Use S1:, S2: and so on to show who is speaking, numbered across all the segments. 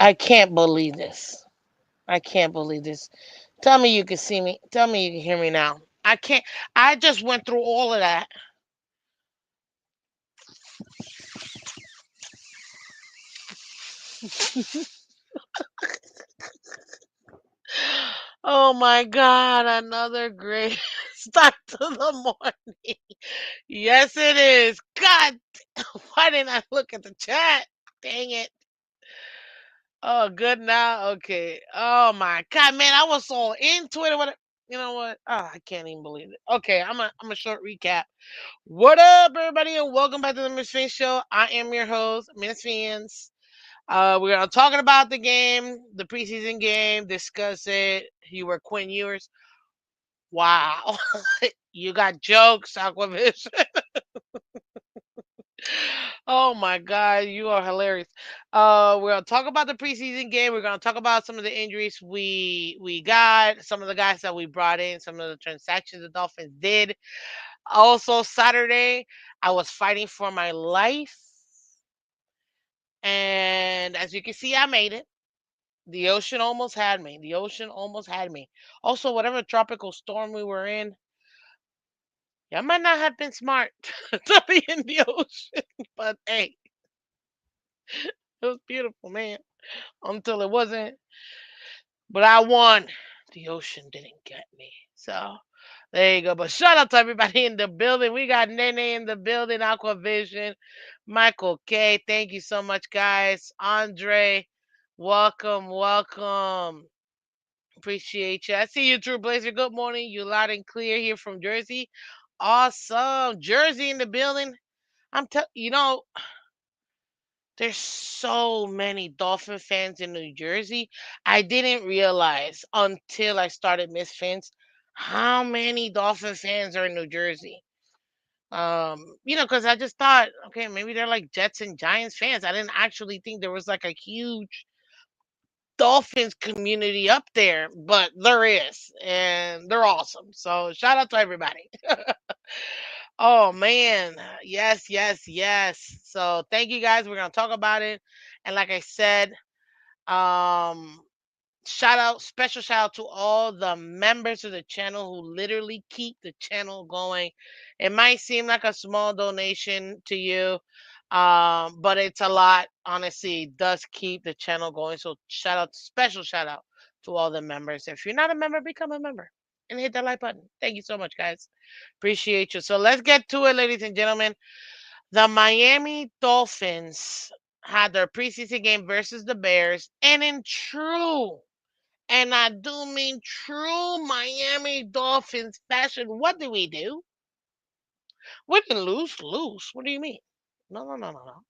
S1: I can't believe this. I can't believe this. Tell me you can see me. Tell me you can hear me now. I can't. I just went through all of that. Oh my God, another great start to the morning. Yes, it is. God, why didn't I look at the chat? Dang it. Oh, good now. Okay. Oh my God, man, I was so into it. What? You know what? Oh, I can't even believe it. Okay, I'm a short recap. What up, everybody, and welcome back to the Miss Finn Show. I am your host, Miss Fins. We're talking about the game, the preseason game. Discuss it. You were Quinn Ewers. Wow, you got jokes, Aquavision. Oh my God, you are hilarious. We're gonna talk about the preseason game. We're gonna talk about some of the injuries we got, some of the guys that we brought in, some of the transactions the Dolphins did. Also, Saturday, I was fighting for my life, and as you can see, I made it. The ocean almost had me. The ocean almost had me. Also, whatever tropical storm we were in, I might not have been smart to be in the ocean, but hey, it was beautiful, man. Until it wasn't. But I won. The ocean didn't get me. So there you go. But shout out to everybody in the building. We got Nene in the building, Aquavision, Michael K. Thank you so much, guys. Andre, welcome, welcome. Appreciate you. I see you, True Blazer. Good morning. You loud and clear here from Jersey. Awesome. Jersey in the building. You know, there's so many Dolphin fans in New Jersey. I didn't realize until I started Miss Fins how many Dolphin fans are in New Jersey. Because I just thought, okay, maybe they're like Jets and Giants fans. I didn't actually think there was like a huge Dolphins community up there, but there is, and they're awesome. So shout out to everybody. Oh man, yes, yes, yes. So thank you guys. We're gonna talk about it, and like I said, um, special shout out to all the members of the channel who literally keep the channel going. It might seem like a small donation to you, but it's a lot. Honestly, it does keep the channel going. So special shout out to all the members. If you're not a member, become a member and hit that like button. Thank you so much, guys. Appreciate you. So let's get to it, ladies and gentlemen. The Miami Dolphins had their preseason game versus the Bears, and in true, and I do mean true Miami Dolphins fashion, what did we do? We didn't lose. What do you mean? No, no, no, no, no.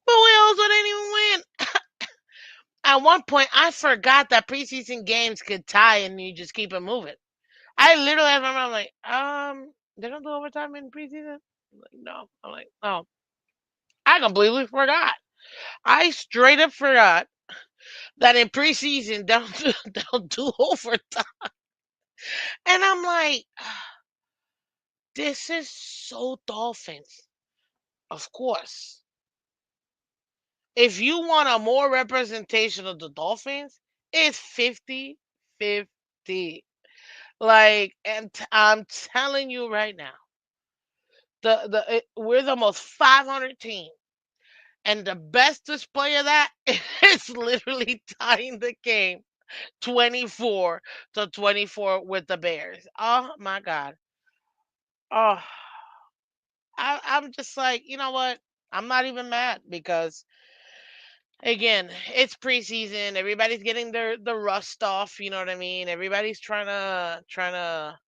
S1: But we also didn't even win. At one point, I forgot that preseason games could tie and you just keep it moving. I literally remember, I'm like, they don't do overtime in preseason? I'm like, no. I'm like, oh. I completely forgot. I straight up forgot that in preseason they'll do overtime. And I'm like, this is so Dolphins. Of course. If you want a more representation of the Dolphins, it's 50-50. Like, and I'm telling you right now, we're the most 500 team. And the best display of that is literally tying the game 24-24 with the Bears. Oh my God. Oh, I'm just like, you know what? I'm not even mad because again, it's preseason. Everybody's getting the rust off, you know what I mean? Everybody's trying to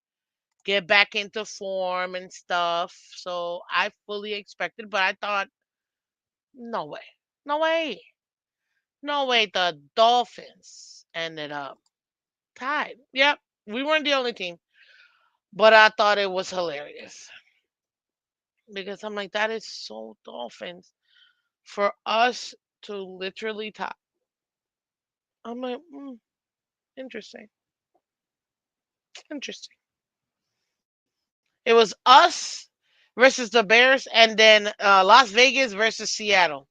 S1: get back into form and stuff. So I fully expected, but I thought, no way. No way. No way the Dolphins ended up tied. Yep. We weren't the only team. But I thought it was hilarious. Because I'm like, that is so Dolphins for us to literally tie. I'm like, interesting. Interesting. It was us versus the Bears, and then Las Vegas versus Seattle.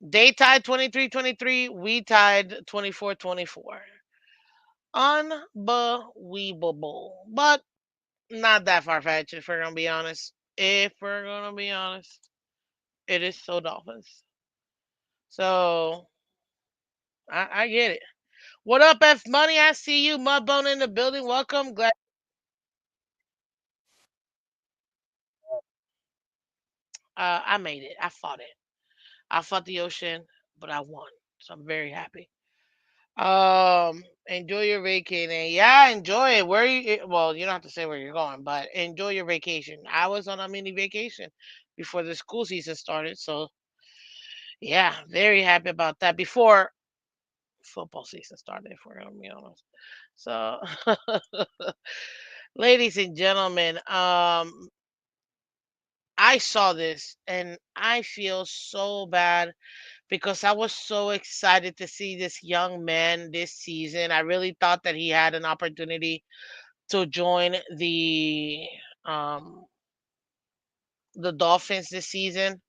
S1: They tied 23-23. We tied 24-24. Unbelievable. But not that far fetched, if we're going to be honest. If we're going to be honest, it is so Dolphins. So I get it. What up, F Money? I see you. Mudbone in the building. Welcome. Glad I made it. I fought it. I fought the ocean, but I won. So I'm very happy. Enjoy your vacation. Yeah, enjoy it. Where you? Well, you don't have to say where you're going, but enjoy your vacation. I was on a mini vacation before the school season started, so yeah, very happy about that. Before football season started, if we're gonna be honest. So, ladies and gentlemen, I saw this and I feel so bad because I was so excited to see this young man this season. I really thought that he had an opportunity to join um the Dolphins this season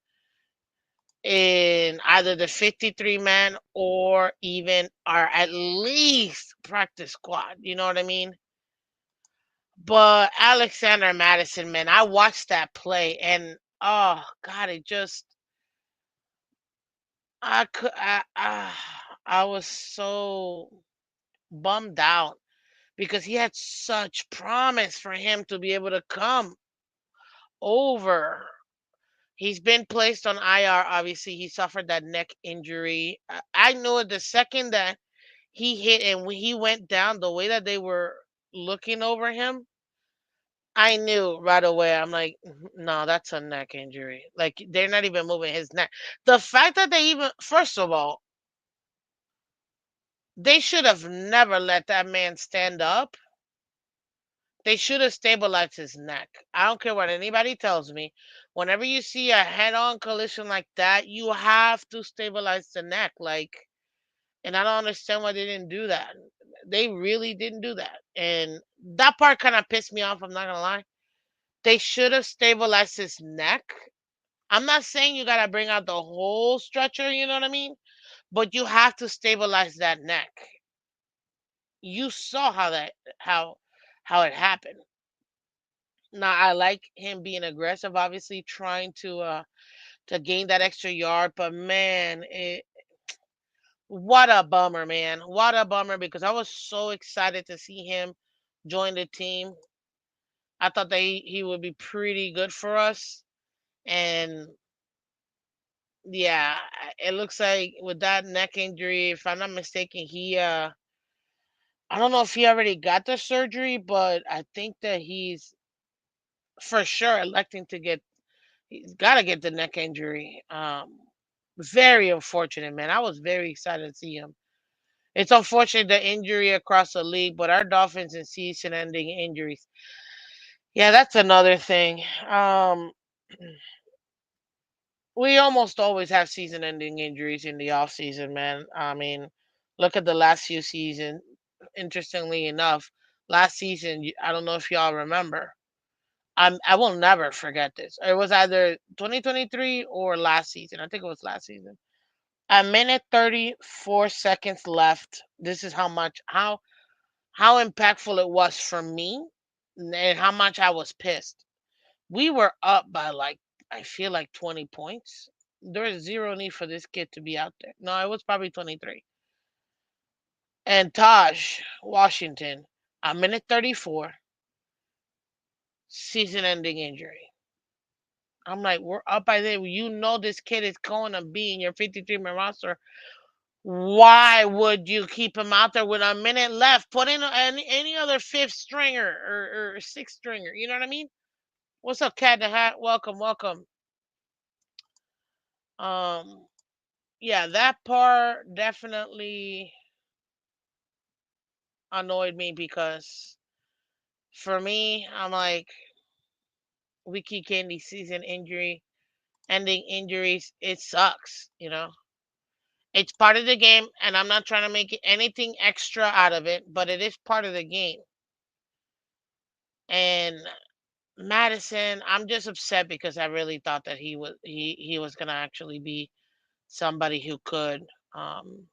S1: in either the 53 man or even or at least practice squad. You know what I mean? But Alexander Madison, man, I watched that play and oh god, it just I was so bummed out because he had such promise for him to be able to come over. He's been placed on IR. Obviously, he suffered that neck injury. I knew it the second that he hit and when he went down, the way that they were looking over him, I knew right away. I'm like, no, that's a neck injury. Like, they're not even moving his neck. The fact that they even, first of all, they should have never let that man stand up. They should have stabilized his neck. I don't care what anybody tells me. Whenever you see a head-on collision like that, you have to stabilize the neck. Like, and I don't understand why they didn't do that. They really didn't do that. And that part kind of pissed me off, I'm not gonna lie. They should have stabilized his neck. I'm not saying you gotta bring out the whole stretcher, you know what I mean? But you have to stabilize that neck. You saw how it happened. Now I like him being aggressive, obviously trying to gain that extra yard, but man, what a bummer, man. What a bummer because I was so excited to see him join the team. I thought that he would be pretty good for us. And yeah, it looks like with that neck injury, if I'm not mistaken, I don't know if he already got the surgery, but I think that he's for sure electing to get he's got to get the neck injury. Very unfortunate, man. I was very excited to see him. It's unfortunate the injury across the league, but our Dolphins and season-ending injuries. Yeah, that's another thing. We almost always have season-ending injuries in the off season, man. I mean, look at the last few seasons. Interestingly enough, last season, I don't know if y'all remember. I will never forget this. It was either 2023 or last season. I think it was last season. A minute 34 seconds left. This is how impactful it was for me and how much I was pissed. We were up by like I feel like 20 points. There is zero need for this kid to be out there. No, it was probably 23. And Taj Washington, a minute 34, season ending injury. I'm like, we're up by there. You know this kid is going to be in your 53 man roster. Why would you keep him out there with a minute left? Put in any other fifth stringer or sixth stringer. You know what I mean? What's up, Cat in the Hat? Welcome, welcome. Um, yeah, that part definitely annoyed me because for me, I'm like, we keep getting these season injury ending injuries. It sucks, you know. It's part of the game, and I'm not trying to make anything extra out of it, but it is part of the game. And Madison, I'm just upset because I really thought that he was gonna actually be somebody um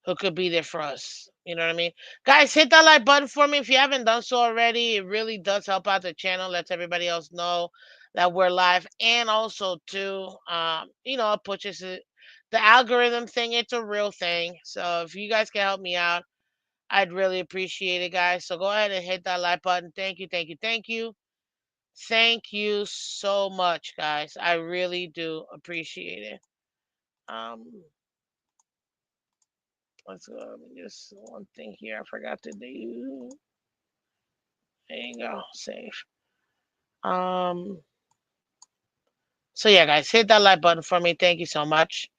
S1: who could be there for us. You know what I mean? Guys, hit that like button for me if you haven't done so already. It really does help out the channel, lets everybody else know that we're live. And also too, it pushes it, the algorithm thing, it's a real thing. So if you guys can help me out, I'd really appreciate it, guys. So go ahead and hit that like button. Thank you, thank you, thank you. Thank you so much, guys. I really do appreciate it. Um, let's go. Let me just one thing here I forgot to do. There you go. Save. Um. So yeah, guys, hit that like button for me. Thank you so much.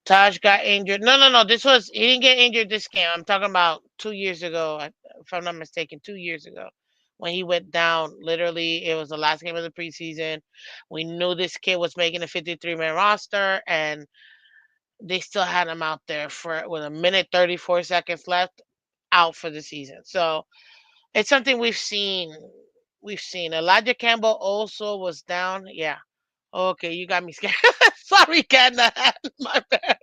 S1: Taj got injured. No, no, no. He didn't get injured this game. I'm talking about 2 years ago, if I'm not mistaken. 2 years ago, when he went down. Literally, it was the last game of the preseason. We knew this kid was making a 53-man roster, and they still had him out there for with a minute 34 seconds left, out for the season. So it's something we've seen. We've seen Elijah Campbell also was down. Yeah. Okay, you got me scared. Sorry, Canada. My bad.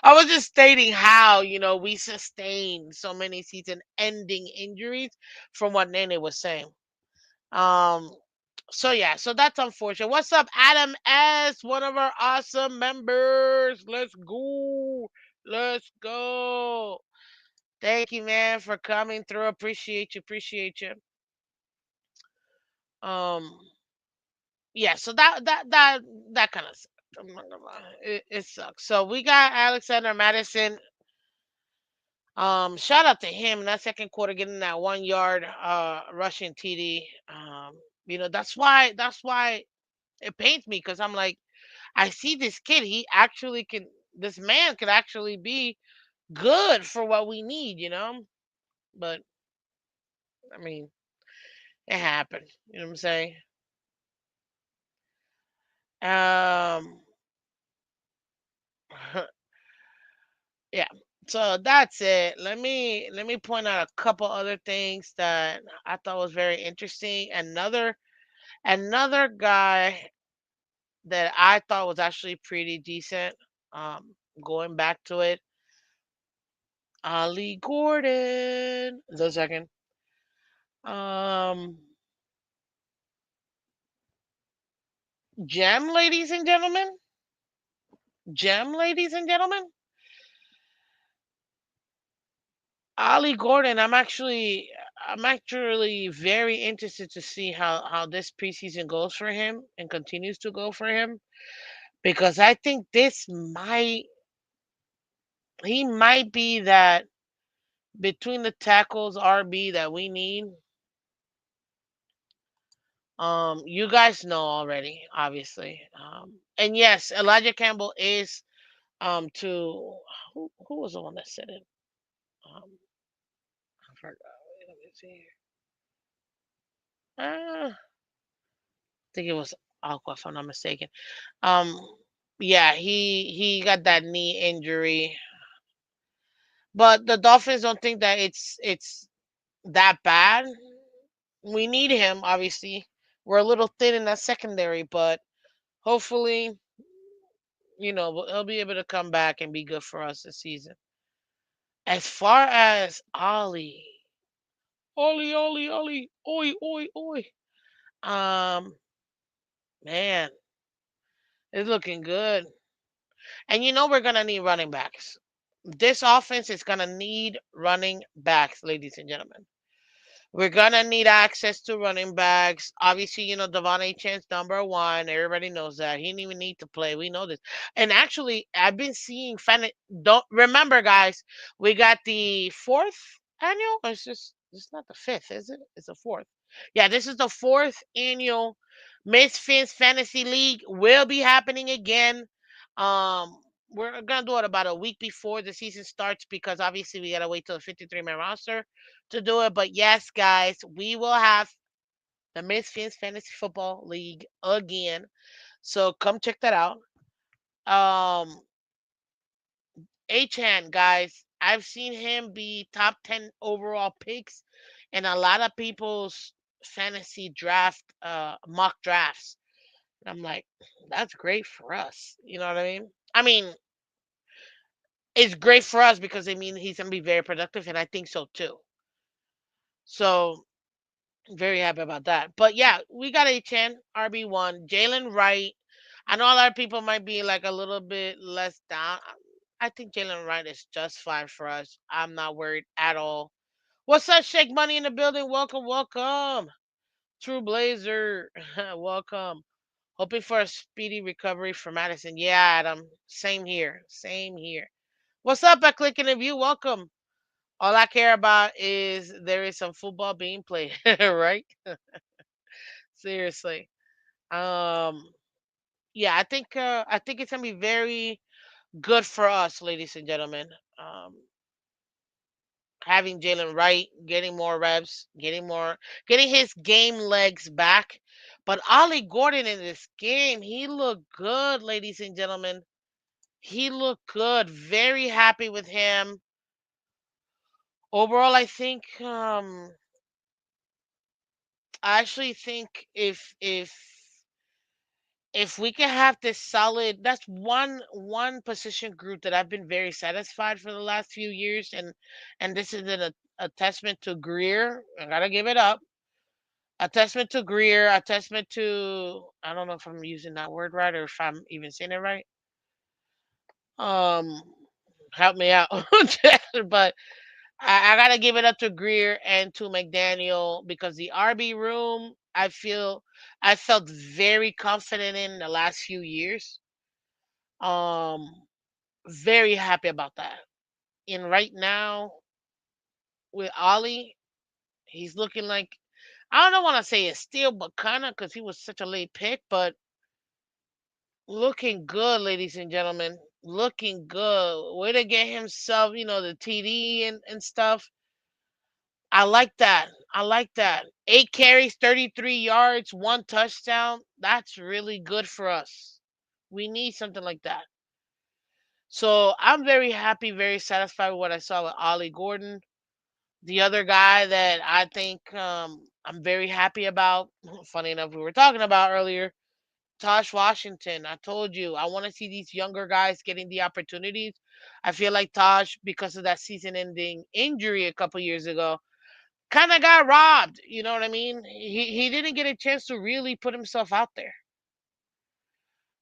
S1: I was just stating how, we sustained so many season ending injuries from what Nene was saying. Um, so yeah, so that's unfortunate. What's up, Adam S, one of our awesome members? Let's go. Let's go. Thank you, man, for coming through. Appreciate you. Appreciate you. Um, yeah. So that kind of sucked. I'm not gonna lie. It sucks. So we got Alexander Madison. Shout out to him in that second quarter, getting that 1 yard rushing TD. That's why it pains me because I'm like, I see this kid. He actually can. This man could actually be good for what we need. But I mean, it happened. You know what I'm saying? Um, yeah. So that's it. Let me point out a couple other things that I thought was very interesting. Another guy that I thought was actually pretty decent. Um, Going back to it, Ali Gordon. Just a second. Um, Gem, ladies and gentlemen. Gem, ladies and gentlemen. Ali Gordon. I'm actually very interested to see how this preseason goes for him and continues to go for him because I think he might be that between the tackles RB that we need. You guys know already, obviously. And yes, Elijah Campbell is to who was the one that said it? I forgot. Wait, let me see. I think it was Aqua, if I'm not mistaken. Um, yeah, he got that knee injury, but the Dolphins don't think that it's that bad. We need him, obviously. We're a little thin in that secondary, but hopefully, he'll be able to come back and be good for us this season. As far as Ollie, oi, oi, oi. Um, Man, it's looking good. And we're gonna need running backs. This offense is gonna need running backs, ladies and gentlemen. We're gonna need access to running backs. Obviously, Devon A. Chance number one. Everybody knows that. He didn't even need to play. We know this. And actually, I've been seeing don't remember, guys, we got the fourth annual, or it's not the fifth, is it? It's the fourth. Yeah, this is the fourth annual Miss Phins Fantasy League. Will be happening again. We're gonna do it about a week before the season starts because obviously we gotta wait till the 53-man roster to do it. But yes, guys, we will have the Misfits Fantasy Football League again. So come check that out. Um, Achan, guys, I've seen him be top 10 overall picks in a lot of people's fantasy draft mock drafts. I'm like, that's great for us. You know what I mean? I mean, it's great for us because I mean he's gonna be very productive, and I think so too. So very happy about that. But yeah, we got HN, RB1, Jalen Wright. I know a lot of people might be like a little bit less down. I think Jalen Wright is just fine for us. I'm not worried at all. What's up, Shake Money in the building? Welcome, welcome. True Blazer, welcome. Hoping for a speedy recovery for Madison. Yeah, Adam. Same here. Same here. What's up, at Clicking and View? Welcome. All I care about is there is some football being played, right? Seriously. Um, yeah, I think it's gonna be very good for us, ladies and gentlemen. Um, Having Jalen Wright, getting more reps, getting his game legs back. But Ollie Gordon in this game, he looked good, ladies and gentlemen. He looked good. Very happy with him. Overall, I actually think if we can have this solid, that's one position group that I've been very satisfied for the last few years, and this is a testament to Greer. I gotta give it up. A testament to Greer, a testament to, I don't know if I'm using that word right or if I'm even saying it right. Um, Help me out, but I gotta give it up to Greer and to McDaniel because the RB room, I felt very confident in the last few years. Um, Very happy about that. And right now with Ollie, he's looking like, I don't want to say a steal, but kind of because he was such a late pick, but looking good, ladies and gentlemen. Looking good. Way to get himself, the TD and stuff. I like that. I like that. 8 carries, 33 yards, one touchdown. That's really good for us. We need something like that. So I'm very happy, very satisfied with what I saw with Ollie Gordon. The other guy that I think I'm very happy about, funny enough, we were talking about earlier, Tosh Washington. I told you, I want to see these younger guys getting the opportunities. I feel like Tosh, because of that season ending injury a couple years ago, kind of got robbed. You know what I mean? He didn't get a chance to really put himself out there.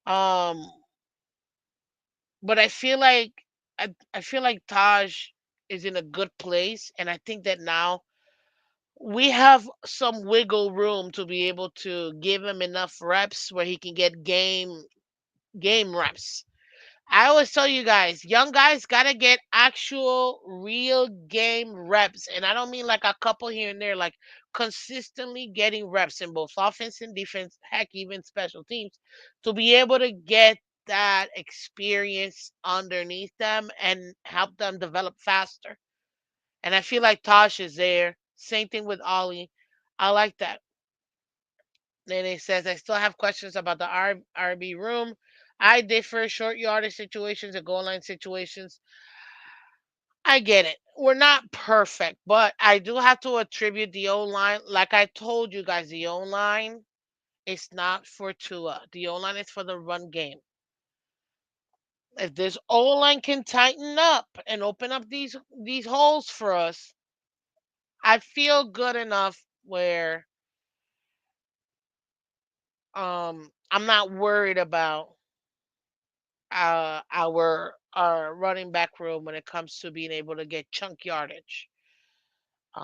S1: Um, but I feel like Taj is in a good place, and I think that now we have some wiggle room to be able to give him enough reps where he can get game reps. I always tell you guys, young guys gotta get actual real game reps. And I don't mean like a couple here and there, like consistently getting reps in both offense and defense, heck, even special teams, to be able to get that experience underneath them and help them develop faster. And I feel like Tosh is there. Same thing with Ollie. I like that. Then it says, I still have questions about the RB room. I differ short yardage situations and goal line situations. I get it. We're not perfect, but I do have to attribute the O line. Like I told you guys, the O line is not for Tua. The O line is for the run game. If this O line can tighten up and open up these holes for us, I feel good enough where I'm not worried about our running back room when it comes to being able to get chunk yardage.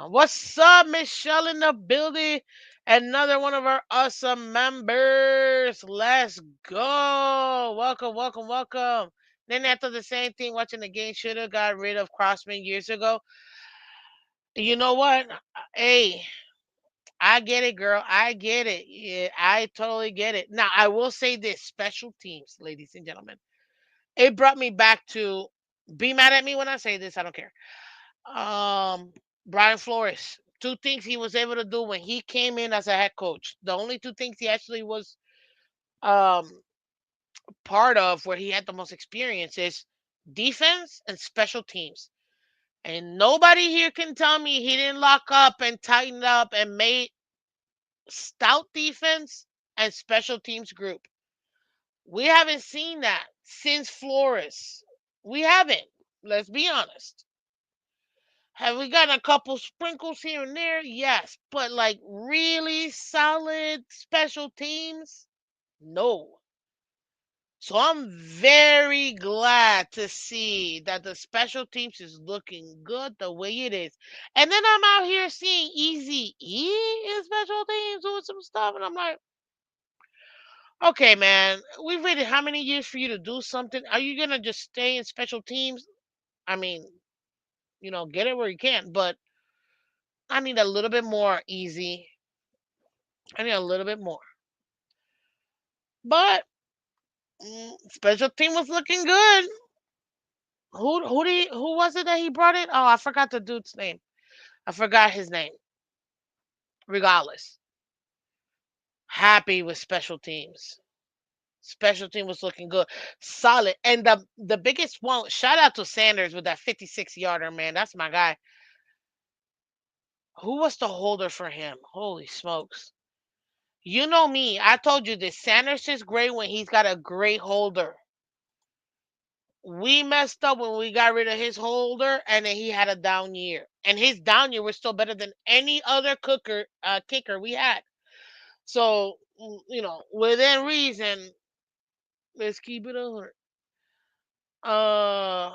S1: What's up, Michelle in the building? Another one of our awesome members. Let's go. Welcome, welcome, welcome. Then after the same thing, watching the game, should have got rid of Crossman years ago. You know what? Hey, I get it, girl. I get it. Yeah, I totally get it. Now, I will say this: special teams, ladies and gentlemen. It brought me back to, be mad at me when I say this. I don't care. Um, Brian Flores. Two things he was able to do when he came in as a head coach. The only two things he actually was um part of where he had the most experience is defense and special teams. And nobody here can tell me he didn't lock up and tighten up and made stout defense and special teams group. We haven't seen that since Flores. We haven't. Let's be honest. Have we gotten a couple sprinkles here and there? Yes. But like really solid special teams? No. So I'm very glad to see that the special teams is looking good the way it is. And then I'm out here seeing Easy E in special teams doing some stuff, and I'm like, okay, man, we've waited how many years for you to do something? Are you gonna just stay in special teams? I mean, get it where you can, but I need a little bit more Easy. I need a little bit more. But special team was looking good. Who was it that he brought in? Oh, I forgot the dude's name. I forgot his name. Regardless, happy with special teams. Special team was looking good, solid, and the biggest one. Shout out to Sanders with that 56-yarder, man. That's my guy. Who was the holder for him? Holy smokes! You know me. I told you this. Sanders is great when he's got a great holder. We messed up when we got rid of his holder, and then he had a down year. And his down year was still better than any other kicker we had. So, within reason, let's keep it 100. Uh,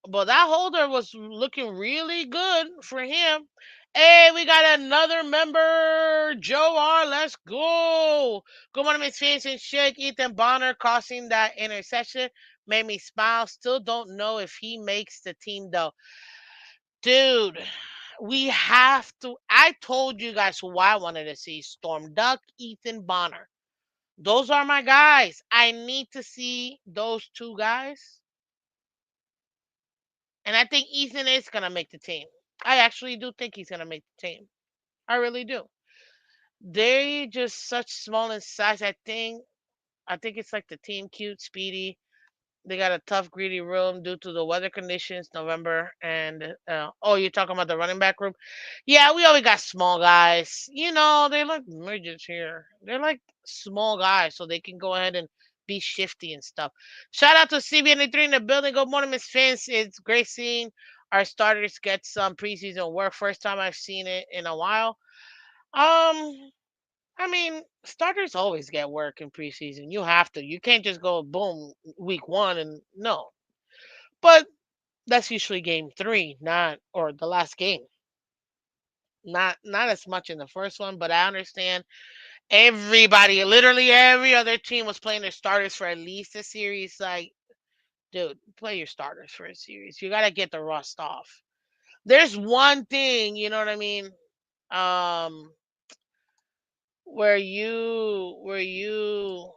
S1: but that holder was looking really good for him. Hey, we got another member, Joe R. Let's go. Good morning, Miss Phins and Shake. Ethan Bonner costing that interception made me smile. Still don't know if he makes the team though. Dude, we have to. I told you guys who I wanted to see: Storm Duck, Ethan Bonner. Those are my guys. I need to see those two guys. And I think Ethan is going to make the team. I actually do think he's going to make the team. I really do. They just such small in size. I think it's like the team cute, speedy. They got a tough, greedy room due to the weather conditions, November. And oh, you're talking about the running back room? Yeah, we always got small guys. They like midgets here. They're like small guys, so they can go ahead and be shifty and stuff. Shout out to CB93 in the building. Good morning, Miss Phins. It's great seeing our starters get some preseason work. First time I've seen it in a while. I mean, starters always get work in preseason. You have to. You can't just go boom week one and no. But that's usually game three, not or the last game. Not as much in the first one, but I understand everybody, literally every other team was playing their starters for at least a series. Like, dude, play your starters for a series. You gotta get the rust off. There's one thing, you know what I mean? Um, where you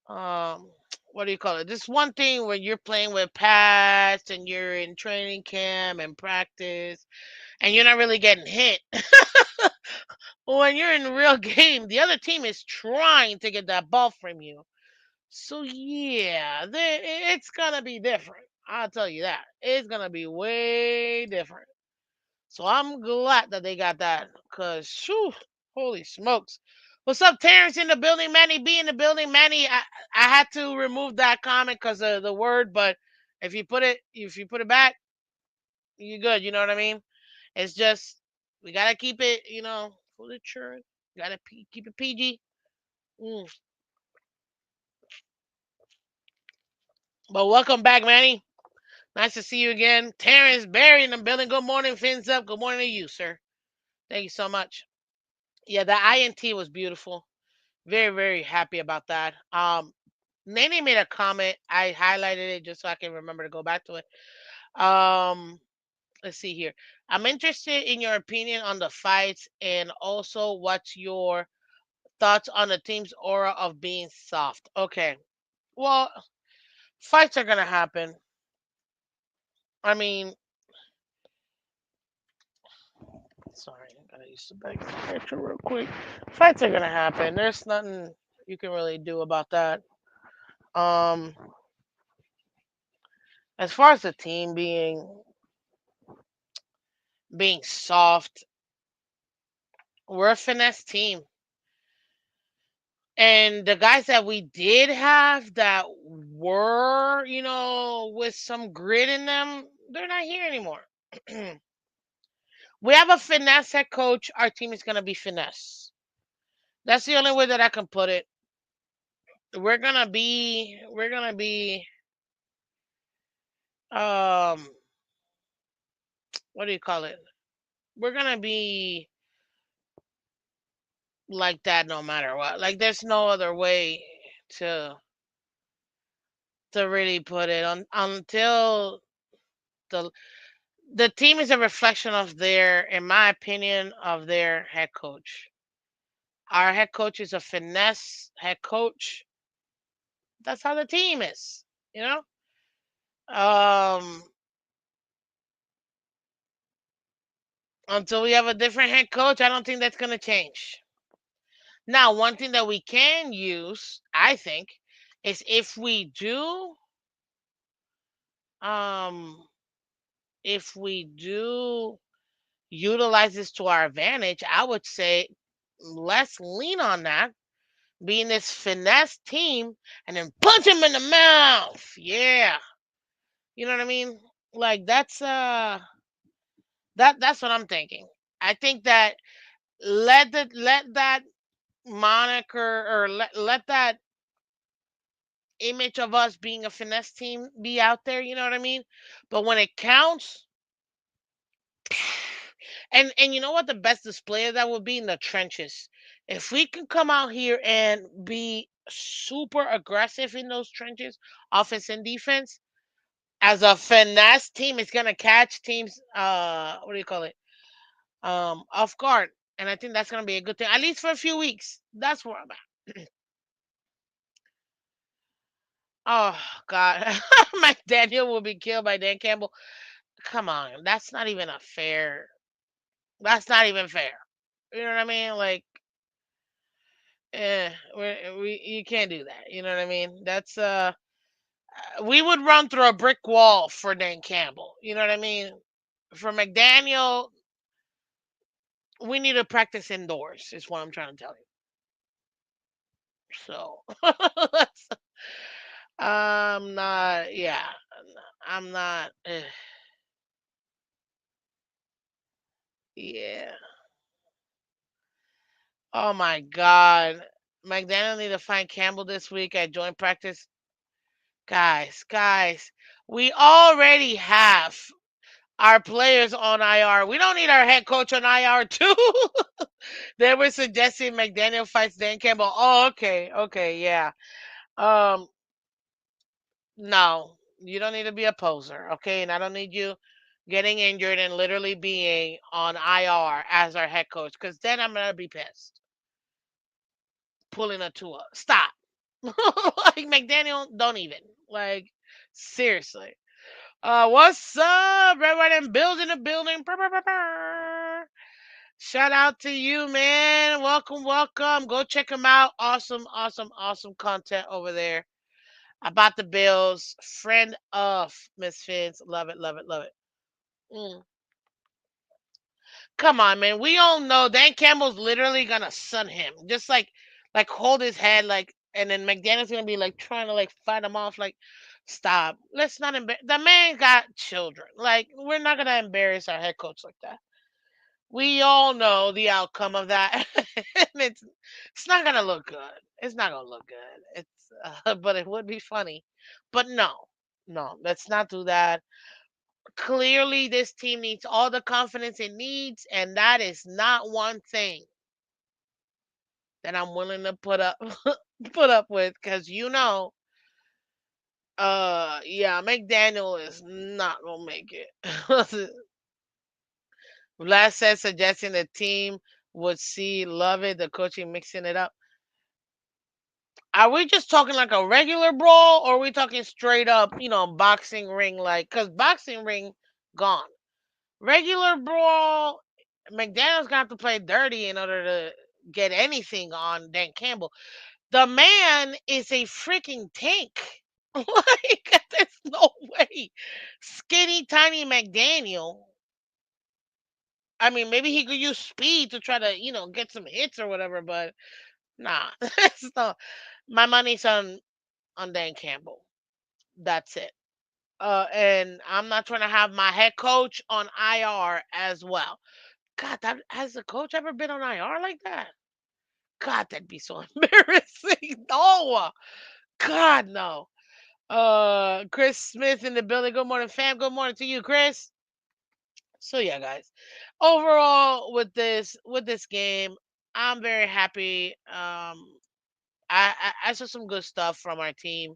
S1: um what do you call it? This one thing when you're playing with Pats and you're in training camp and practice and you're not really getting hit. When you're in a real game, the other team is trying to get that ball from you. So yeah, it's gonna be different. I'll tell you that. It's gonna be way different. So I'm glad that they got that, cause shoo, holy smokes. What's up, Terrence in the building? Manny B in the building. Manny, I had to remove that comment because of the word, but if you put it back, you good. You know what I mean? It's just we gotta keep it, for the church. Gotta keep it PG. Mm. But welcome back, Manny. Nice to see you again. Terrence Barry in the building. Good morning, Fins up. Good morning to you, sir. Thank you so much. Yeah, the INT was beautiful. Very, very happy about that. Nene made a comment. I highlighted it just so I can remember to go back to it. Um, let's see here. I'm interested in your opinion on the fights and also what's your thoughts on the team's aura of being soft. Okay. Well, fights are gonna happen. I mean, sorry, I gotta use the bag picture real quick. Fights are gonna happen. There's nothing you can really do about that. Um, as far as the team being soft, we're a finesse team. And the guys that we did have that were, with some grit in them, they're not here anymore. We have a finesse head coach. Our team is going to be finesse. That's the only way that I can put it. We're gonna be, um, what do you call it? We're gonna be like that no matter what. Like there's no other way to really put it on until the the team is a reflection of in my opinion, of their head coach. Our head coach is a finesse head coach. That's how the team is, you know. Um, until we have a different head coach, I don't think that's gonna change. Now, one thing that we can use, I think, is um, if we do utilize this to our advantage, I would say let's lean on that, being this finesse team, and then punch him in the mouth. Yeah, you know what I mean. Like that's what I'm thinking. I think that let that moniker, or let that image of us being a finesse team be out there. You know what I mean. But when it counts, and you know what the best display of that would be? In the trenches. If we can come out here and be super aggressive in those trenches, offense and defense, as a finesse team, it's gonna catch teams, what do you call it? Off guard. And I think that's gonna be a good thing, at least for a few weeks. That's where I'm at. Oh God. Mike Daniel will be killed by Dan Campbell. Come on, that's not even fair. You know what I mean? Like, you can't do that. You know what I mean? We would run through a brick wall for Dan Campbell. You know what I mean? For McDaniel, we need to practice indoors. Is what I'm trying to tell you. So, I'm not. Yeah, I'm not. Yeah. Oh my God. McDaniel need to find Campbell this week at joint practice. Guys, we already have our players on IR. We don't need our head coach on IR too. They were suggesting McDaniel fights Dan Campbell. Oh, okay, yeah. Um, no, you don't need to be a poser, okay? And I don't need you getting injured and literally being on IR as our head coach, because then I'm gonna be pissed. Pulling a Tua. Stop. Like McDaniel, don't even. Like, seriously. What's up? Red White and Bills in the building. Brr, brr, brr, brr. Shout out to you, man. Welcome, welcome. Go check them out. Awesome, awesome, awesome content over there about the Bills. Friend of Miss Phins. Love it, love it, love it. Mm. Come on, man. We all know Dan Campbell's literally gonna sun him. Just like hold his head, like, and then McDaniel's gonna be like trying to like fight him off. Like, stop. Let's not embarrass the man got children. Like, we're not gonna embarrass our head coach like that. We all know the outcome of that. And it's not gonna look good. It's not gonna look good. But it would be funny. But no, no, let's not do that. Clearly, this team needs all the confidence it needs, and that is not one thing that I'm willing to put up put up with, because yeah, McDaniel is not gonna make it. Last said suggesting the team would see love it, the coaching mixing it up. Are we just talking like a regular brawl, or are we talking straight up, boxing ring? Like, because boxing ring gone. Regular brawl, McDaniel's gonna have to play dirty in order to get anything on Dan Campbell. The man is a freaking tank. Like, there's no way. Skinny, tiny McDaniel. I mean, maybe he could use speed to try to, get some hits or whatever, but Nah. So my money's on Dan Campbell. That's it. And I'm not trying to have my head coach on IR as well. God, that has the coach ever been on IR like that? God, that'd be so embarrassing. No, God, no. Chris Smith in the building. Good morning, fam. Good morning to you, Chris. So yeah, guys. Overall, with this game, I'm very happy. I saw some good stuff from our team.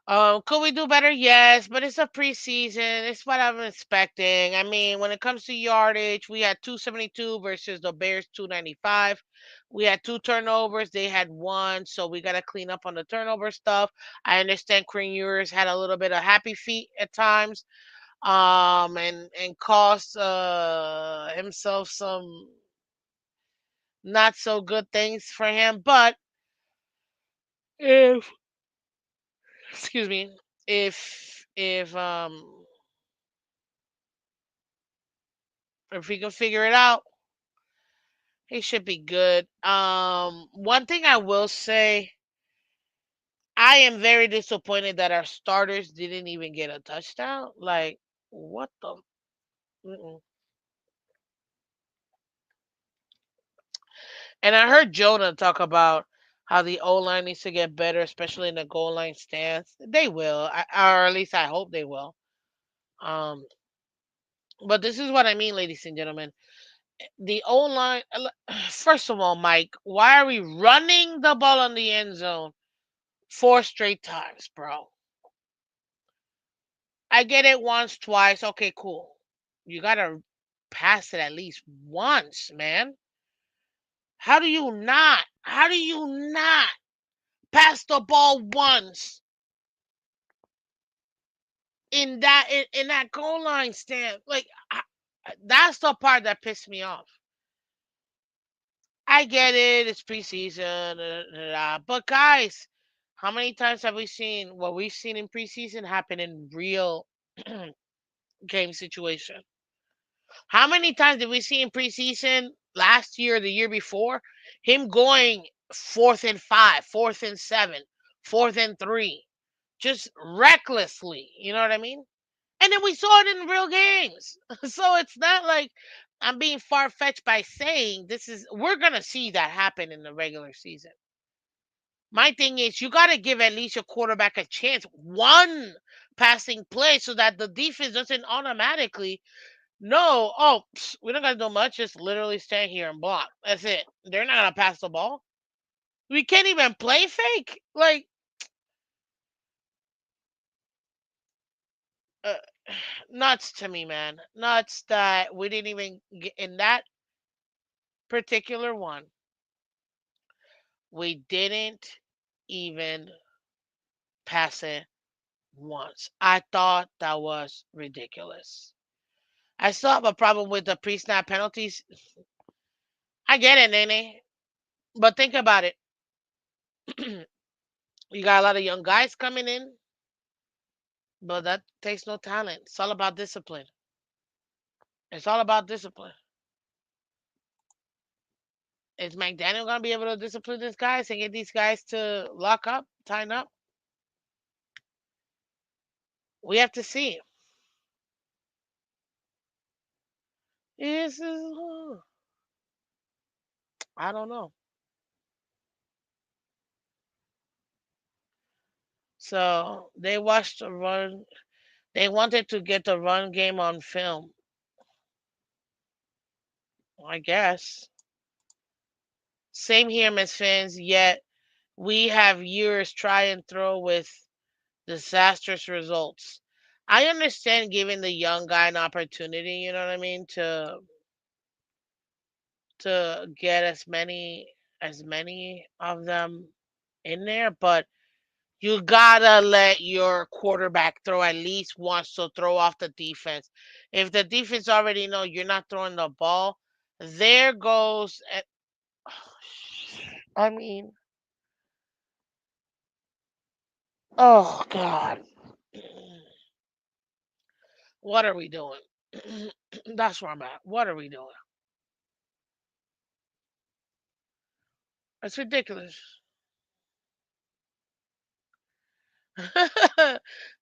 S1: Could we do better? Yes, but it's a preseason. It's what I'm expecting. I mean, when it comes to yardage, we had 272 versus the Bears 295. We had two turnovers. They had one, so we got to clean up on the turnover stuff. I understand Quinn Ewers had a little bit of happy feet at times, and cost himself some not so good things for him. But if excuse me, if he can figure it out, he should be good. One thing I will say, I am very disappointed that our starters didn't even get a touchdown. Like, what the? Mm-mm. And I heard Jonah talk about how the O line needs to get better, especially in the goal line stance. They will, or at least I hope they will. Um, but this is what I mean, ladies and gentlemen. The O line. First of all, Mike, why are we running the ball on the end zone four straight times, bro? I get it once, twice. Okay, cool. You gotta pass it at least once, man. How do you not? How do you not pass the ball once in that goal line stand? Like that's the part that pissed me off. I get it. It's preseason, but guys, how many times have we seen what we've seen in preseason happen in real game situation? How many times did we see in preseason last year, the year before, him going fourth and five, fourth and seven, fourth and three, just recklessly? You know what I mean? And then we saw it in real games. So it's not like I'm being far fetched by saying we're going to see that happen in the regular season. My thing is, you got to give at least your quarterback a chance, one passing play, so that the defense doesn't automatically no, oh, we don't gotta do much. Just literally stand here and block. That's it. They're not gonna pass the ball. We can't even play fake. Like, uh, nuts to me, man. Nuts that we didn't even get in that particular one. We didn't even pass it once. I thought that was ridiculous. I still have a problem with the pre-snap penalties. I get it, Nene, but think about it. You got a lot of young guys coming in. But that takes no talent. It's all about discipline. It's all about discipline. Is McDaniel gonna be able to discipline these guys and get these guys to lock up, tighten up? We have to see. This is, I don't know. So they watched the run. They wanted to get the run game on film. I guess. Same here, Miss Fins. Yet we have years try and throw with disastrous results. I understand giving the young guy an opportunity, you know what I mean, to get as many of them in there, but you gotta let your quarterback throw at least once to throw off the defense. If the defense already know you're not throwing the ball, there goes. I mean, oh God, what are we doing? That's where I'm at. What are we doing? It's ridiculous.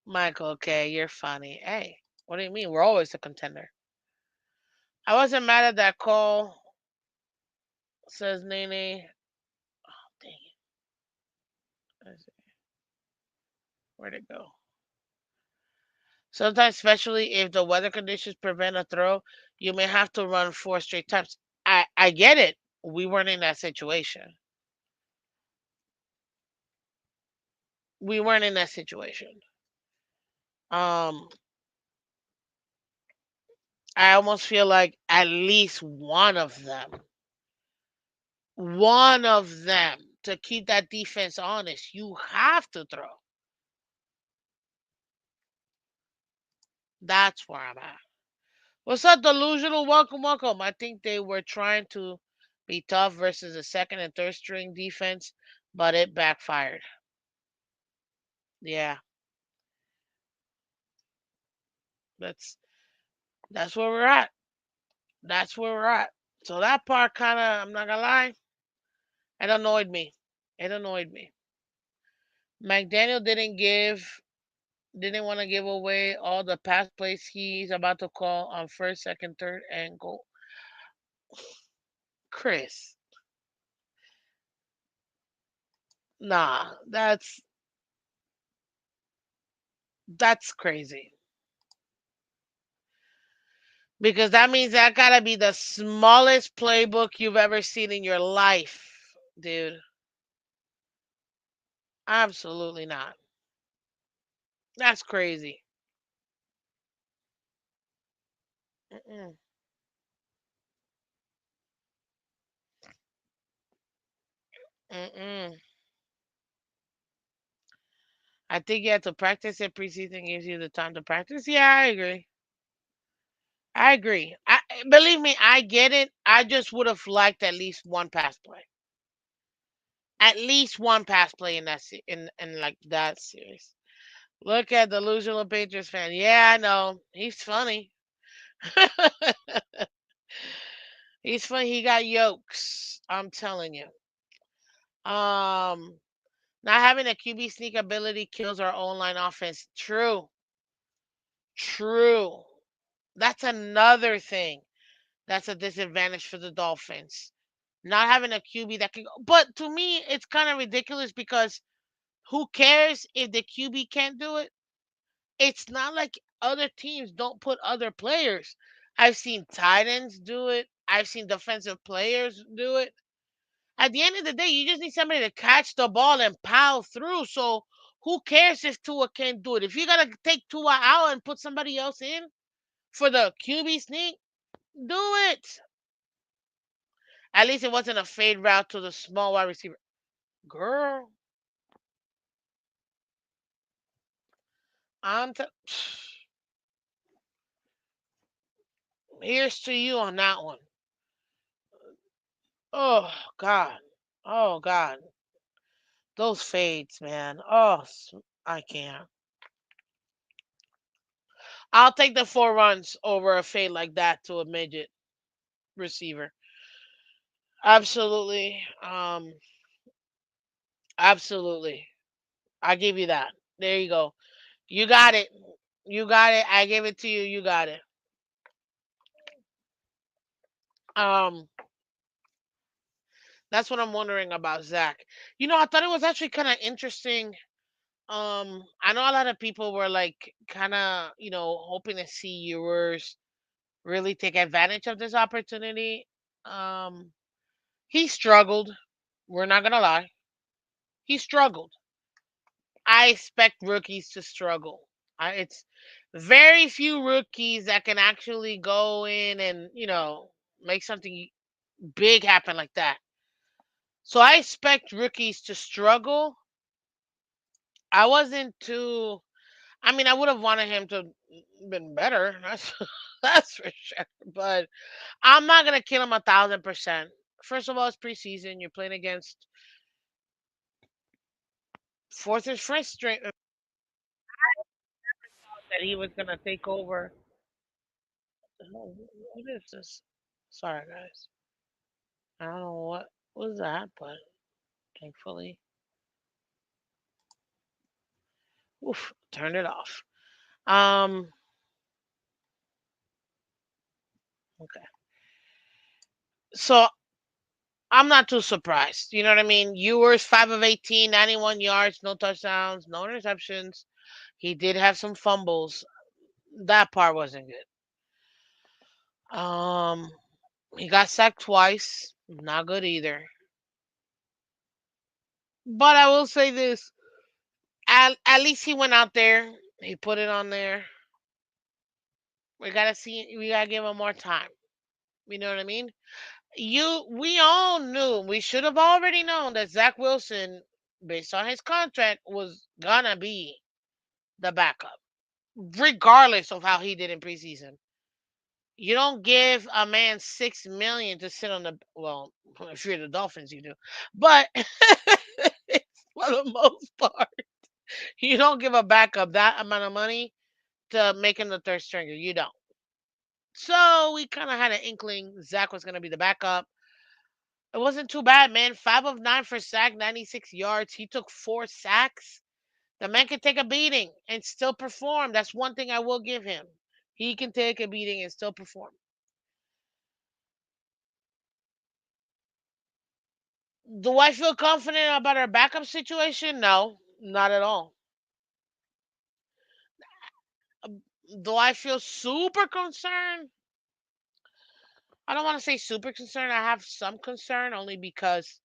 S1: Michael, okay, you're funny. Hey, what do you mean? We're always a contender. I wasn't mad at that call, says Nene. Oh, dang it. Let's see. Where'd it go? Sometimes, especially if the weather conditions prevent a throw, you may have to run four straight times. I get it. We weren't in that situation. We weren't in that situation. Um, I almost feel like at least one of them to keep that defense honest, you have to throw. That's where I'm at. What's up, delusional? Welcome, welcome. I think they were trying to be tough versus the second and third string defense, but it backfired. Yeah, that's that's where we're at. That's where we're at. So that part kind of, I'm not gonna lie, it annoyed me. It annoyed me. McDaniel didn't want to give away all the pass plays he's about to call on first, second, third, and goal. Chris, nah, that's crazy. Because that means that gotta be the smallest playbook you've ever seen in your life, dude. Absolutely not. That's crazy. Mm-mm, mm-mm. I think you have to practice it. Preseason gives you the time to practice. Yeah, I agree. I agree. Believe me, I get it. I just would have liked at least one pass play. At least one pass play in in like that series. Look at the delusional Patriots fan. Yeah, I know. He's funny. He's funny. He got yokes. I'm telling you. Um, Not having a QB sneak ability kills our online offense. True. True. That's another thing. That's a disadvantage for the Dolphins. Not having a QB that can go. But to me, it's kind of ridiculous because who cares if the QB can't do it? It's not like other teams don't put other players. I've seen tight ends do it. I've seen defensive players do it. At the end of the day, you just need somebody to catch the ball and pow through. So who cares if Tua can't do it? If you gotta take Tua out and put somebody else in for the QB sneak, do it. At least it wasn't a fade route to the small wide receiver. Girl, I'm t- here's to you on that one. Oh God. Oh God. Those fades, man. I can't. I'll take the 4 runs over a fade like that to a midget receiver. Absolutely. Absolutely. I give you that. There you go. You got it. You got it. I gave it to you. You got it. Um, that's what I'm wondering about Zach. I thought it was actually kind of interesting. I know a lot of people were like kind of, hoping to see yours really take advantage of this opportunity. Um, he struggled. We're not gonna lie. He struggled. I expect rookies to struggle. It's very few rookies that can actually go in and make something big happen like that. So I expect rookies to struggle. I wasn't too. I mean, I would have wanted him to been better. That's for sure. But I'm not gonna kill him 1,000%. First of all, it's preseason. You're playing against fourth and fifth string that he was gonna take over. Oh, what is this? Sorry, guys. I don't know what was that, but. Thankfully, oof, turned it off. Um, okay. So I'm not too surprised. You know what I mean? Ewers, 5 of 18, 91 yards, no touchdowns, no interceptions. He did have some fumbles. That part wasn't good. He got sacked twice. Not good either. But I will say this. At least he went out there. He put it on there. We gotta give him more time. You know what I mean? We all knew, we should have already known that Zach Wilson, based on his contract, was gonna be the backup, regardless of how he did in preseason. You don't give a man 6 million to sit on the well, if you're the Dolphins, you do. But for the most part, you don't give a backup that amount of money to make him the third stringer. You don't. So we kind of had an inkling Zach was gonna be the backup. It wasn't too bad, man. 5 of 9 for sack, 96 yards. He took 4 sacks. The man can take a beating and still perform. That's one thing I will give him. He can take a beating and still perform. Do I feel confident about our backup situation? No, not at all. Do I feel super concerned? I don't want to say super concerned. I have some concern only because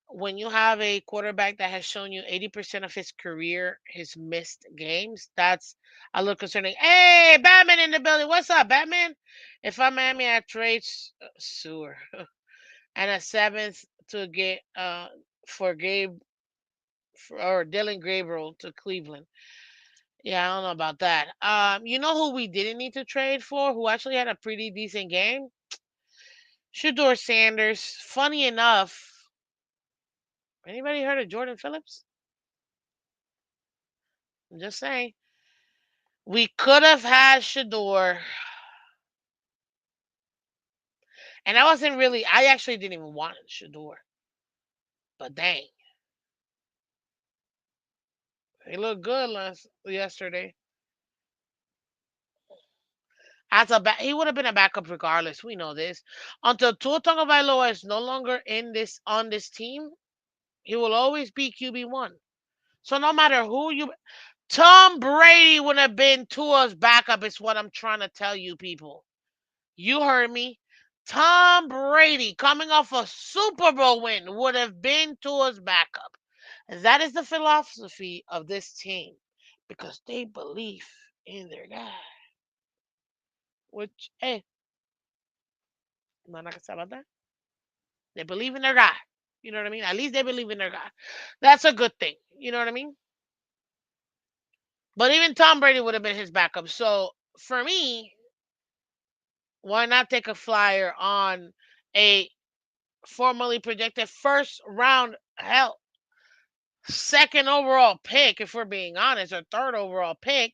S1: when you have a quarterback that has shown you 80% of his career, his missed games, that's a little concerning. Hey, Batman in the building. What's up, Batman? If I'm Miami, I trade Sewer and a seventh to get for Gabe or Dylan Gabriel to Cleveland. Yeah, I don't know about that. You know who we didn't need to trade for? Who actually had a pretty decent game? Shador Sanders. Funny enough, anybody heard of Jordan Phillips? I'm just saying. We could have had Shador, and I wasn't really. I actually didn't even want Shador, but dang, he looked good yesterday. He would have been a backup regardless. We know this. Until Tua Tagovailoa is no longer in this on this team, he will always be QB1. So no matter who you, Tom Brady would have been Tua's backup. Is what I'm trying to tell you, people. You heard me. Tom Brady, coming off a Super Bowl win, would have been Tua's backup. And that is the philosophy of this team because they believe in their guy. Which, hey, I'm not gonna say about that. They believe in their guy. You know what I mean? At least they believe in their guy. That's a good thing. You know what I mean? But even Tom Brady would have been his backup. So for me, why not take a flyer on a formerly projected first round, hell, second overall pick, if we're being honest, or third overall pick,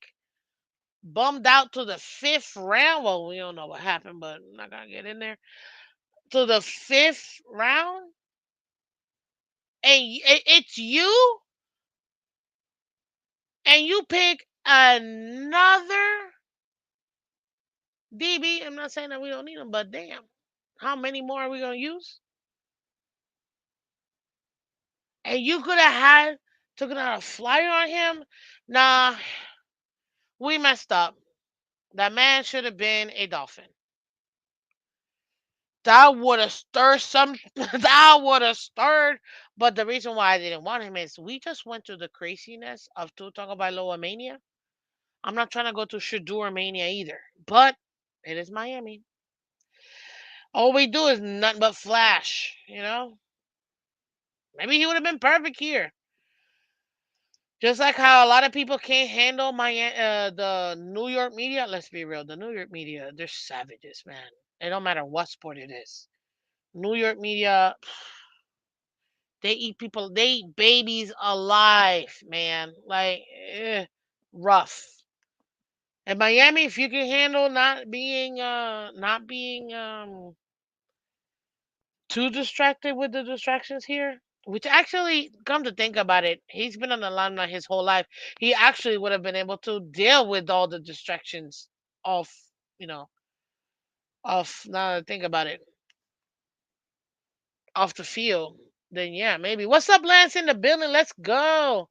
S1: bummed out to the fifth round. Well, we don't know what happened, but I'm not gonna get in there. To the fifth round, and it's you, and you pick another DB. I'm not saying that we don't need them, but damn, how many more are we gonna use? And you could have taken out a flyer on him. Nah, we messed up. That man should have been a Dolphin. That would have stirred some. That would have stirred. But the reason why I didn't want him is we just went through the craziness of Tua Tagovailoa mania. I'm not trying to go to Shador mania either. But it is Miami. All we do is nothing but flash. You know. Maybe he would have been perfect here. Just like how a lot of people can't handle the New York media. Let's be real. The New York media, they're savages, man. It don't matter what sport it is. New York media, they eat people, they eat babies alive, man. Like, rough. And Miami, if you can handle not being too distracted with the distractions here, Which actually, come to think about it, he's been on the limelight his whole life. He actually would have been able to deal with all the distractions off, you know, off. Now that I think about it, off the field. Then yeah, maybe. What's up, Lance in the building? Let's go.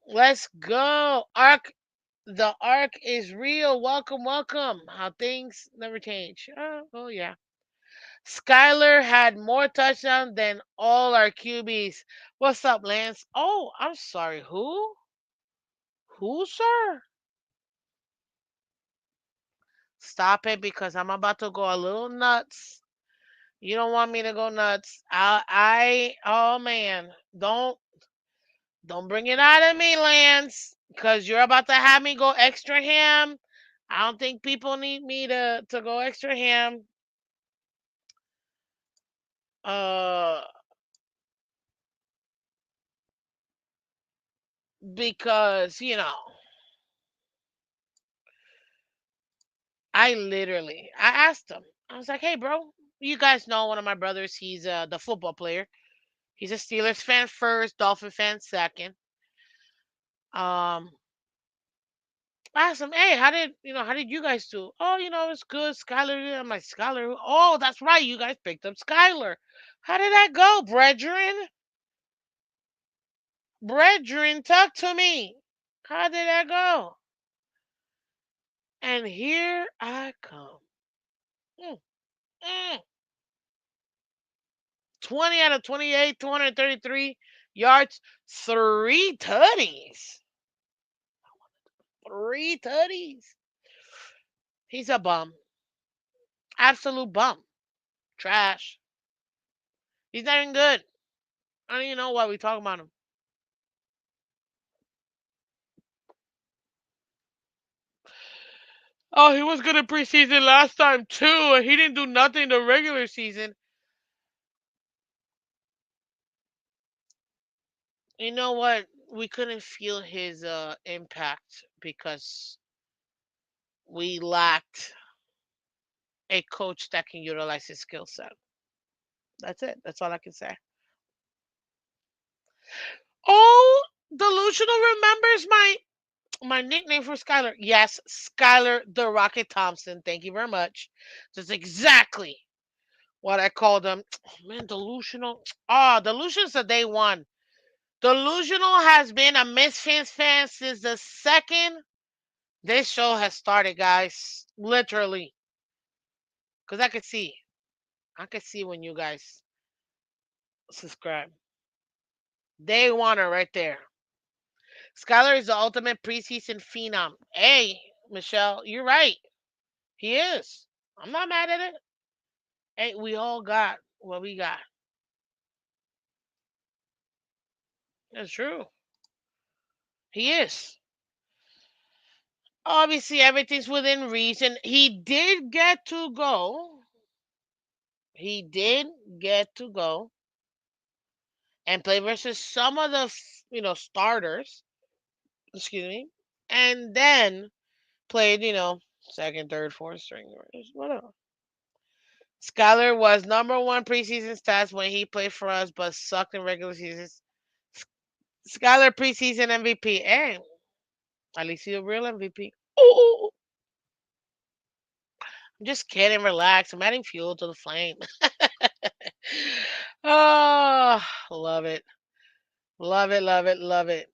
S1: Let's go. Arc. The arc is real. Welcome, welcome. How things never change. Oh yeah. Skyler had more touchdowns than all our QBs. What's up, Lance? Oh, I'm sorry. Who? Who, sir? Stop it because I'm about to go a little nuts. You don't want me to go nuts. Oh man, don't bring it out of me, Lance, because you're about to have me go extra ham. I don't think people need me to go extra ham. Uh, because I asked him. I was like, "Hey, bro, you guys know one of my brothers. He's the football player. He's a Steelers fan first, Dolphin fan second. Um, I asked him, "Hey, how did you guys do? Oh, it's good. Skyler." I'm like, "Skyler? Oh, that's right. You guys picked up Skyler. How did that go, brethren? Brethren, talk to me. How did that go?" And here I come. Mm, mm. 20 out of 28, 233 yards, three tutties. Three tutties. He's a bum. Absolute bum. Trash. He's not even good. I don't even know why we talk about him. Oh, he was good in preseason last time too, and he didn't do nothing in the regular season. You know what? We couldn't feel his impact because we lacked a coach that can utilize his skill set. That's it. That's all I can say. Oh, delusional remembers my nickname for Skylar. Yes, Skylar the Rocket Thompson. Thank you very much. That's exactly what I called him. Man, delusional. Ah, delusion's the day one. Delusional has been a Misfits fan since the second this show has started, guys. Literally. Because I could see. I could see when you guys subscribe. Day one are right there. Skylar is the ultimate preseason phenom. Hey, Michelle, you're right. He is. I'm not mad at it. Hey, we all got what we got. That's true. He is. Obviously, everything's within reason. He did get to go. He did get to go and play versus some of the starters. Excuse me, and then played second, third, fourth string, whatever. Skyler was number one preseason stats when he played for us, but sucked in regular seasons. Skyler preseason MVP. Hey, at least he's a real MVP. Ooh, I'm just kidding. Relax. I'm adding fuel to the flame. Oh, love it. Love it, love it, love it.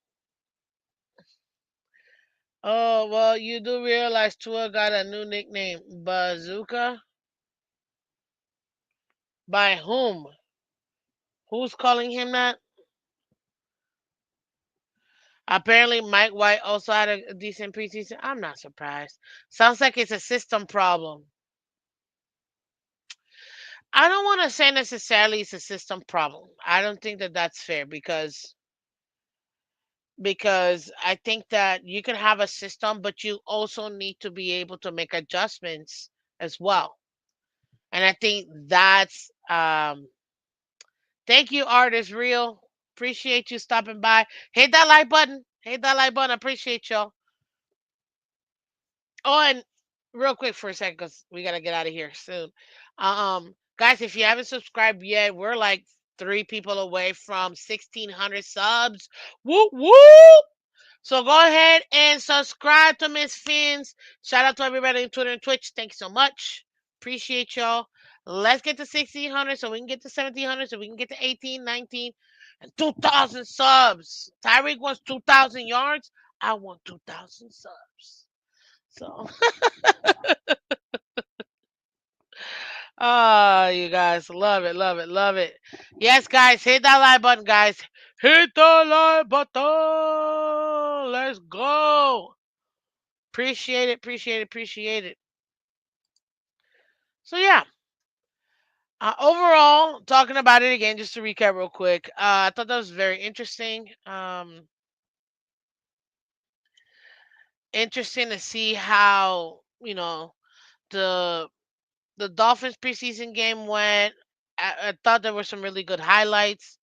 S1: Oh, well, you do realize Tua got a new nickname, Bazooka? By whom? Who's calling him that? Apparently, Mike White also had a decent preseason. I'm not surprised. Sounds like it's a system problem. I don't want to say necessarily it's a system problem. I don't think that that's fair because I think that you can have a system, but you also need to be able to make adjustments as well. And I think that's thank you, artist real. Appreciate you stopping by. Hit that like button. Hit that like button. Appreciate y'all. Oh, and real quick for a second, because we gotta get out of here soon. Guys, if you haven't subscribed yet, we're like three people away from 1,600 subs. Whoop whoop! So go ahead and subscribe to Miss Fins. Shout out to everybody on Twitter and Twitch. Thank you so much. Appreciate y'all. Let's get to 1,600 so we can get to 1,700 so we can get to 18, 19, and 2,000 subs. Tyreek wants 2,000 yards. I want 2,000 subs. So, you guys love it, love it, love it. Yes, guys, hit that like button, guys. Hit the like button. Let's go. Appreciate it, appreciate it, appreciate it. So yeah, overall, talking about it again, just to recap real quick, I thought that was very interesting. Interesting to see how the the Dolphins preseason game went. I thought there were some really good highlights.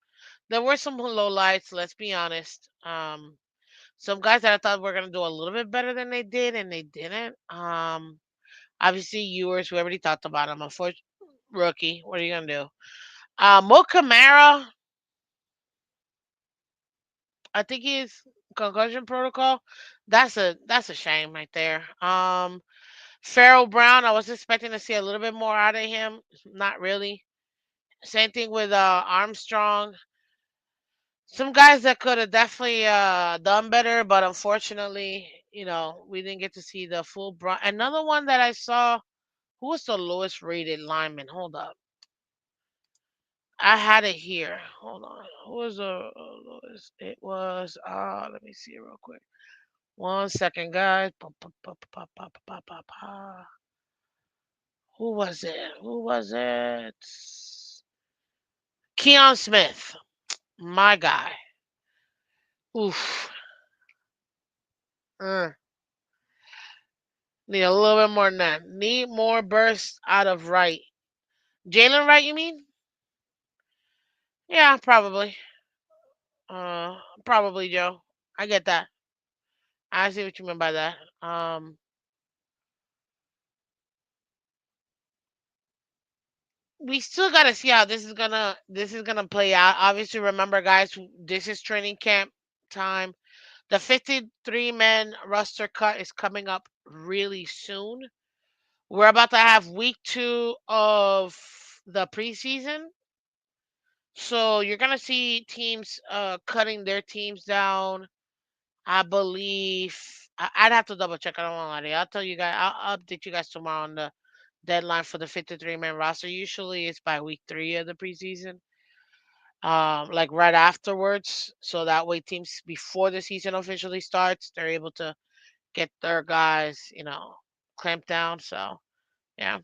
S1: There were some lowlights. Let's be honest. Some guys that I thought were gonna do a little bit better than they did, and they didn't. Obviously, Ewers, we already talked about him. Unfortunately, rookie. What are you gonna do? Mo Camara, I think he's concussion protocol. That's a shame right there. Farrell Brown, I was expecting to see a little bit more out of him. Not really. Same thing with Armstrong. Some guys that could have definitely done better, but unfortunately, we didn't get to see the full. Another one that I saw. Who was the lowest rated lineman? Hold up. I had it here. Hold on. Who was the lowest? It was. Let me see it real quick. 1 second, guys. Who was it? Who was it? Keon Smith. My guy. Oof. Uh, Need a little bit more than that. Need more bursts out of right. Jalen Wright, you mean? Yeah, probably. Probably Joe. I get that. I see what you mean by that. We still gotta see how this is gonna play out. Obviously, remember, guys, this is training camp time. The 53-man roster cut is coming up really soon. We're about to have week 2 of the preseason. So you're gonna see teams cutting their teams down. I believe I'd have to double check. I don't want to lie to you. I'll tell you guys. I'll update you guys tomorrow on the deadline for the 53-man roster. Usually it's by week 3 of the preseason, like right afterwards. So that way, teams before the season officially starts, they're able to get their guys, clamped down. So yeah.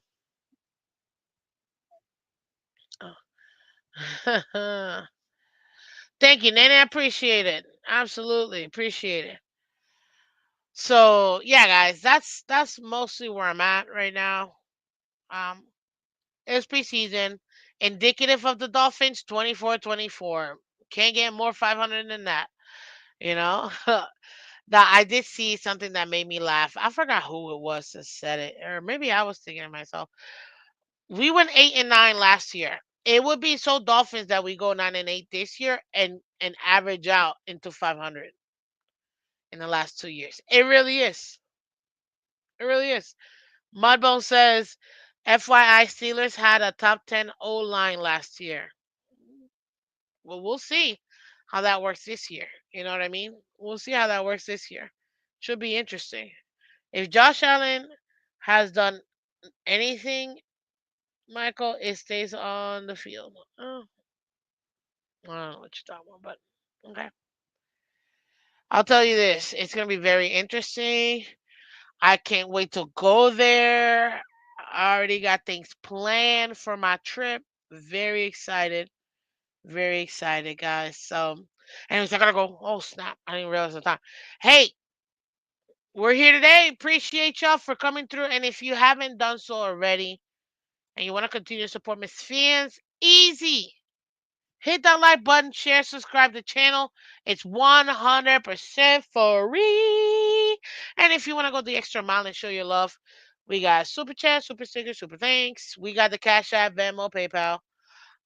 S1: Thank you, Nene. I appreciate it. Absolutely appreciate it. So yeah, guys, that's mostly where I'm at right now. Um, it's preseason, indicative of the Dolphins 24-24. Can't get more 500 than that. You know, that I did see something that made me laugh. I forgot who it was that said it, or maybe I was thinking to myself. We went 8-9 last year. It would be so Dolphins that we go 9-8 this year and average out into 500 in the last 2 years. It really is. It really is. Mudbone says, FYI, Steelers had a top 10 O line last year. Well, we'll see how that works this year. You know what I mean? We'll see how that works this year. Should be interesting. If Josh Allen has done anything, Michael, it stays on the field. Oh, I don't know what you're talking about, but okay. I'll tell you this. It's going to be very interesting. I can't wait to go there. I already got things planned for my trip. Very excited. Very excited, guys. So, anyways, I gotta go. Oh, snap. I didn't realize the time. Hey, we're here today. Appreciate y'all for coming through. And if you haven't done so already and you want to continue to support Miss Fans, easy. Hit that like button, share, subscribe to the channel. It's 100% free. And if you want to go the extra mile and show your love, we got Super Chat, Super Sticker, Super Thanks. We got the Cash App, Venmo, PayPal.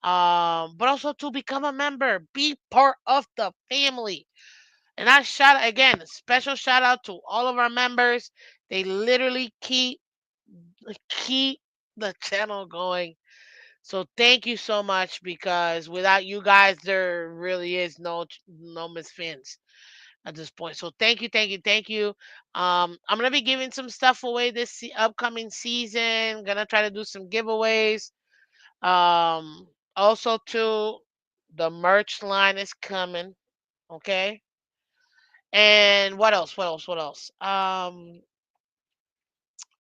S1: But also to become a member, be part of the family. And I shout again, special shout out to all of our members. They literally keep the channel going. So thank you so much, because without you guys, there really is no Miss Fins at this point. So thank you, thank you, thank you. I'm gonna be giving some stuff away this upcoming season. Gonna try to do some giveaways. Also too, the merch line is coming. Okay. And what else? What else? What else?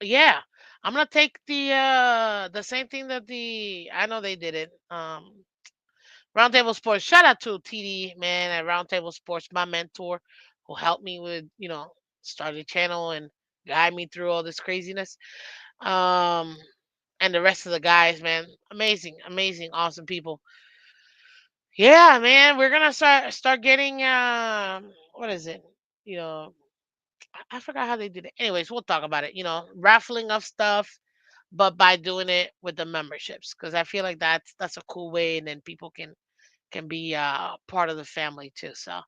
S1: Yeah, I'm gonna take the same thing that I know they did it. Roundtable Sports. Shout out to TD man at Roundtable Sports, my mentor, who helped me with start the channel and guide me through all this craziness. Um, and the rest of the guys, man, amazing, amazing, awesome people. Yeah, man, we're gonna start getting what is it? You know, I forgot how they did it. Anyways, we'll talk about it. Raffling of stuff, but by doing it with the memberships, because I feel like that's a cool way, and then people can be part of the family too. So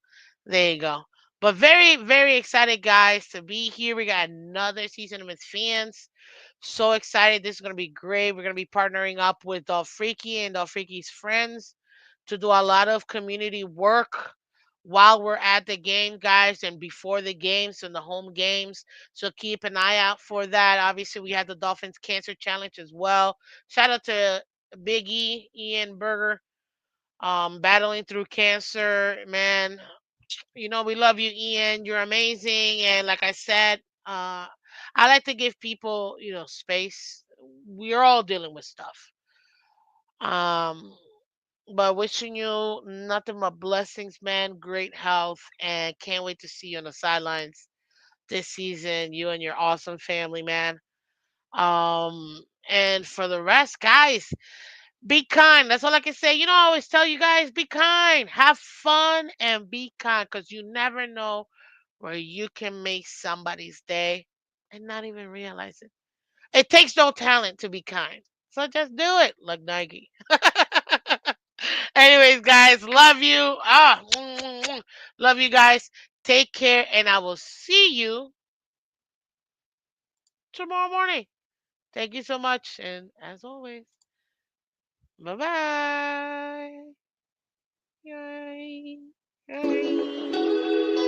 S1: there you go. But very, very excited, guys, to be here. We got another season of Miss Fans. So excited. This is going to be great. We're going to be partnering up with Freaky and Freaky's friends to do a lot of community work while we're at the game, guys, and before the games and the home games. So keep an eye out for that. Obviously, we had the Dolphins Cancer Challenge as well. Shout out to Big Ian Berger, battling through cancer, man. We love you, Ian. You're amazing. And like I said, I like to give people, space. We're all dealing with stuff. Um, but wishing you nothing but blessings, man. Great health, and can't wait to see you on the sidelines this season. You and your awesome family, man. And for the rest, guys, be kind. That's all I can say. I always tell you guys, be kind, have fun, and be kind, because you never know where you can make somebody's day and not even realize it. It takes no talent to be kind. So just do it, like Nike. Anyways, guys, love you. Love you guys. Take care, and I will see you tomorrow morning. Thank you so much, and as always, bye bye. Yay. Yay.